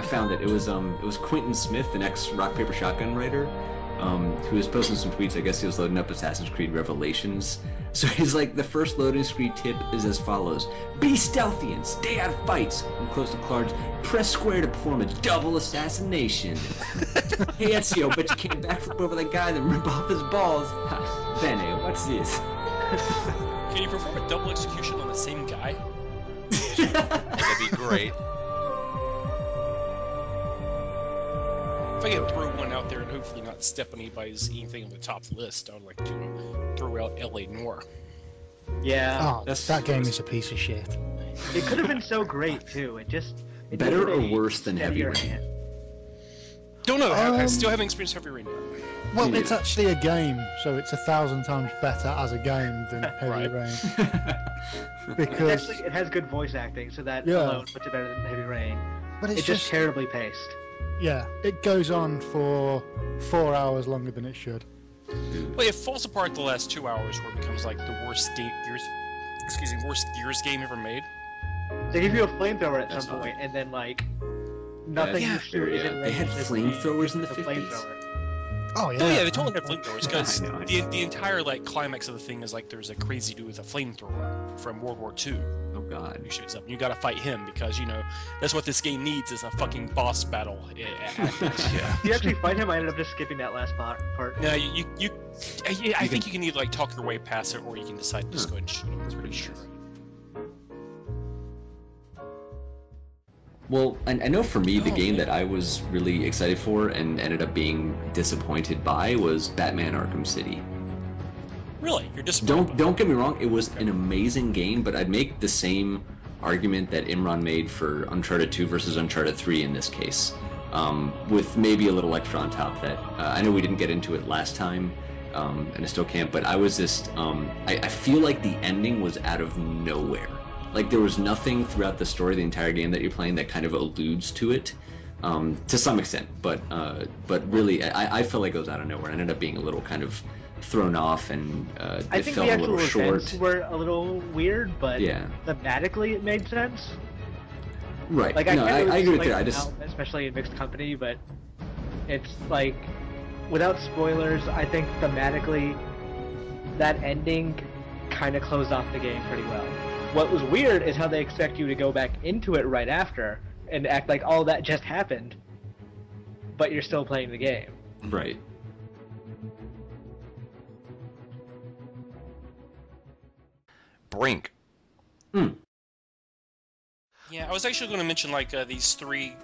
found it. It was Quentin Smith, an ex-Rock Paper Shotgun writer, who was posting some tweets. I guess he was loading up Assassin's Creed Revelations. So he's like, the first loading screen tip is as follows: be stealthy and stay out of fights. When close to cards, press square to perform a double assassination. Hey Ezio, but you can't backflip over that guy, then rip off his balls. Ha, Bene, what's this? Can you perform a double execution on the same guy? That'd be great. If I could throw one out there and hopefully not step on anything on the top list, I would like to throw out L.A. Noire. Yeah. Oh, that game is a piece of shit. It could have been so great too. It Better or needed a worse than Heavy steadier Rain? hand. Don't know. I still haven't experienced Heavy Rain yet. Well, it's actually a game, so it's 1,000 times better as a game than Heavy Rain. Because Actually, it has good voice acting, so that Yeah. alone puts it better than Heavy Rain. but It's just terribly paced. yeah, it goes on for 4 hours longer than it should. Well, it falls apart the last 2 hours where it becomes like the worst Gears game ever made. They give you a flamethrower at That's some point, odd. and then like nothing you shoot is in They had range of flamethrowers in the the 50s? flamethrower. Oh yeah. Oh yeah, they totally had flamethrowers because I know. the entire like climax of the thing is like there's a crazy dude with a flamethrower from World War II Oh god. who shoots up. And you got to fight him because that's what this game needs is a fucking boss battle. Yeah. You actually fight him. I ended up just skipping that last part. No, I think you can either like talk your way past it or you can decide to just go ahead and shoot him. That's pretty sure. Well, I know for me, the game that I was really excited for and ended up being disappointed by was Batman Arkham City. Really, you're disappointed. Don't get me wrong, it was an amazing game, but I'd make the same argument that Imran made for Uncharted 2 versus Uncharted 3 in this case, with maybe a little extra on top that I know we didn't get into it last time, and I still can't, but I was just I feel like the ending was out of nowhere. Like there was nothing throughout the story, the entire game that you're playing, that kind of alludes to it, to some extent. But really, I felt like it was out of nowhere. It ended up being a little kind of thrown off, and I it think felt the a actual little short. events were a little weird, but Yeah. thematically it made sense. Right. Like No, I agree with like, that. I just especially in mixed company, but it's like without spoilers, I think thematically that ending kind of closed off the game pretty well. What was weird is how they expect you to go back into it right after and act like all that just happened, but you're still playing the game. right. Brink. Yeah, I was actually going to mention like these three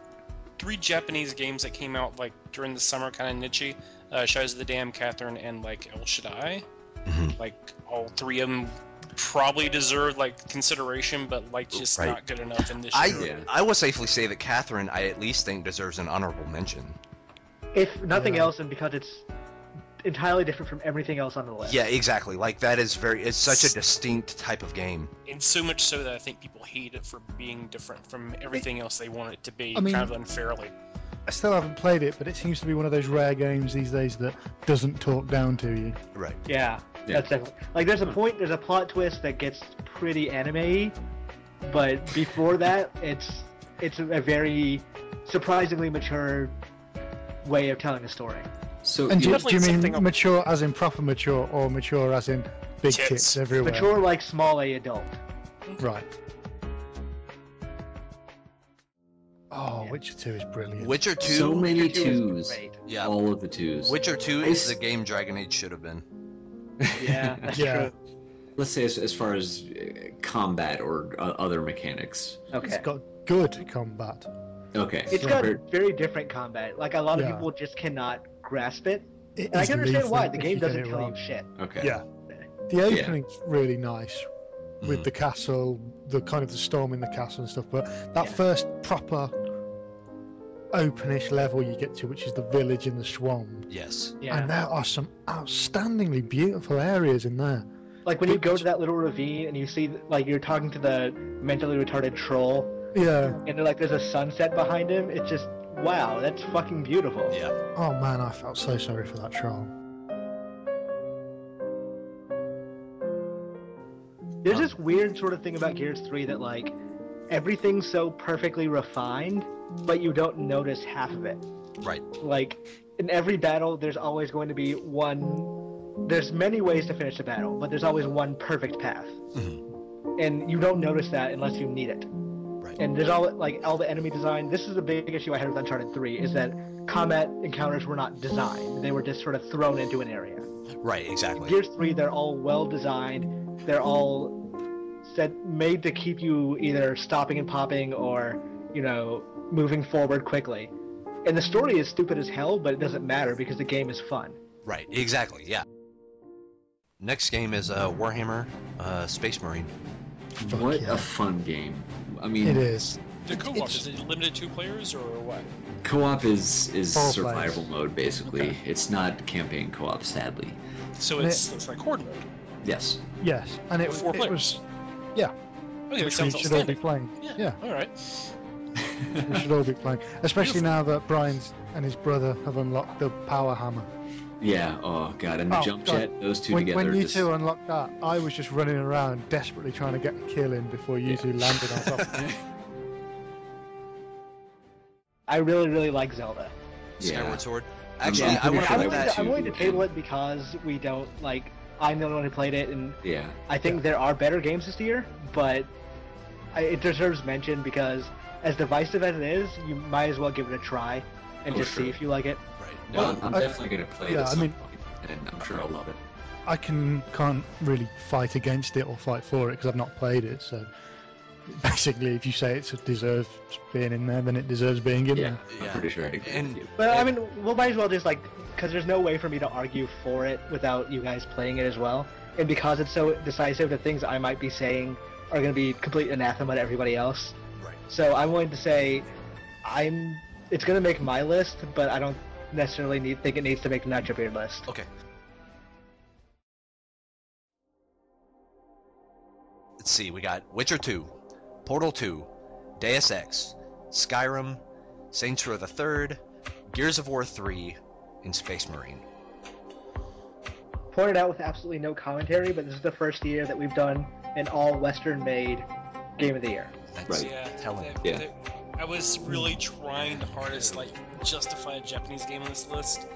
Japanese games that came out like during the summer, kind of niche. Shadows of the Dam, Catherine, and like El Shaddai. Like all three of them probably deserve like consideration, but like just Right. not good enough in this year. Yeah. I will safely say that Catherine, I at least think, deserves an honorable mention. If nothing else, and because it's entirely different from everything else on the list. Yeah, exactly. Like that is it's such a distinct type of game. And so much so that I think people hate it for being different from everything else they want it to be, I mean- kind of unfairly. I still haven't played it, but it seems to be one of those rare games these days that doesn't talk down to you. Right. Yeah, Yeah. that's definitely like there's a plot twist that gets pretty anime-y, but before that, it's a very surprisingly mature way of telling a story. So And do you Definitely mean something- mature as in proper mature, or mature as in big Tits. tits everywhere? Mature like small A adult. Right. Oh, Witcher 2 is brilliant. Witcher 2. so many Witcher 2 is twos. great. Yeah. All of the twos. Witcher 2 I is s- the game Dragon Age should have been. Yeah, that's Yeah. true. Let's say as far as combat or other mechanics. Okay. It's got good combat. Okay. It's got Very- very different combat. Like a lot of Yeah. people just cannot grasp it. It And I is can understand why. lethal The if game you get doesn't it tell you wrong. shit. Okay. Yeah. The opening's really nice with Mhm. the castle, the kind of the storm in the castle and stuff, but that Yeah. first proper openish level you get to, which is the village in the swamp, Yes. Yeah. and there are some outstandingly beautiful areas in there. Like when you go to that little ravine and you see, like you're talking to the mentally retarded troll, Yeah. and like there's a sunset behind him. It's just wow, that's fucking beautiful. Yeah. Oh man, I felt so sorry for that troll. There's this weird sort of thing about Gears 3 that like everything's so perfectly refined, but you don't notice half of it. Right. Like, in every battle, there's always going to be one... There's many ways to finish the battle, but there's always one perfect path. Mm-hmm. And you don't notice that unless you need it. Right. And there's all the enemy design. This is a big issue I had with Uncharted 3, is that combat encounters were not designed. They were just sort of thrown into an area. Right, exactly. Gears 3, they're all well designed. They're all made to keep you either stopping and popping or, moving forward quickly. And the story is stupid as hell, but it doesn't matter because the game is fun. Right, exactly, yeah. Next game is Warhammer Space Marine. What a fun game. I mean, It is. The co-op, is it limited to 2 players or what? co-op is 4 survival players. mode, basically. Okay. It's not campaign co-op, sadly. So it's like horde mode. Yes. Yes, and it, 4 it players. was. Yeah, Okay, that we sounds should all be outstanding. playing. Yeah, All right. we should all be playing. Especially Beautiful. now that Brian and his brother have unlocked the power hammer. Yeah, oh god, and the Oh, jump God. jet, those two When together. you just... two unlocked that, I was just running around desperately trying to get a kill in before you two landed on top of me. I really, really like Zelda. Skyward Sword. I'm Actually, I pretty want sure to I put would that. too. I'm willing to table it because we don't, I'm the only one who played it, and Yeah. I think there are better games this year, but it deserves mention because as divisive as it is, you might as well give it a try and Oh, just sure. see if you like it. Right. No, Well, I'm definitely going to play it yeah, at I some mean- point, and I'm sure I'll love it. I can't really fight against it or fight for it because I've not played it. So basically, if you say it deserves being in there, then it deserves being in Yeah, there. I'm Yeah. pretty sure I agree And- with you. But I mean, we might as well just because there's no way for me to argue for it without you guys playing it as well. And because it's so decisive, the things I might be saying are going to be complete anathema to everybody else. Right. So I'm willing to say it's going to make my list, but I don't necessarily think it needs to make the Nitrobeard list. Okay. Let's see, we got Witcher 2, Portal 2, Deus Ex, Skyrim, Saints Row the Third, Gears of War 3, and Space Marine. Pointed out with absolutely no commentary, but this is the first year that we've done an all Western-made Game of the Year. That's Right. Yeah. telling. Yeah. I was really trying the hardest, justify a Japanese game on this list.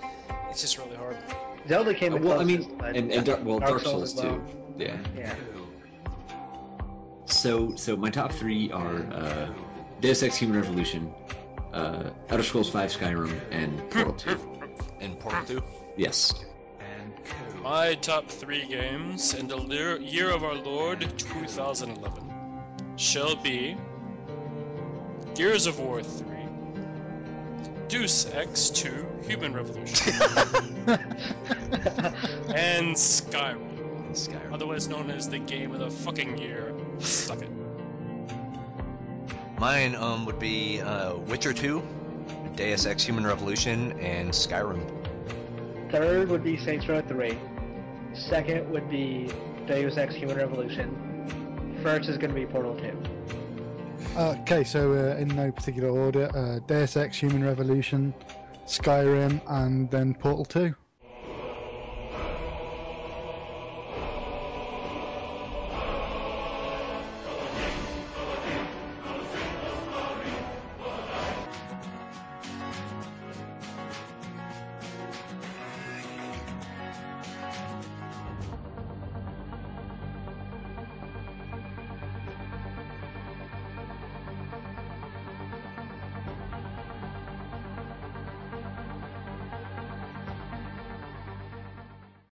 It's just really hard. Zelda came in Well, I closest, mean, but and Dark Souls as well. too. Yeah. Yeah. So my top 3 are Deus Ex: Human Revolution, Elder Scrolls V: Skyrim, and Portal 2. And Portal 2? Yes. My top 3 games in the year of our Lord 2011 shall be Gears of War 3, Deus Ex 2, Human Revolution, and Skyrim, Skyrim. otherwise known as the game of the fucking year. Suck it. Mine would be Witcher 2, Deus Ex Human Revolution, and Skyrim. Third would be Saints Row 3. Second would be Deus Ex Human Revolution. First is going to be Portal 2. Okay, so in no particular order, Deus Ex, Human Revolution, Skyrim, and then Portal 2.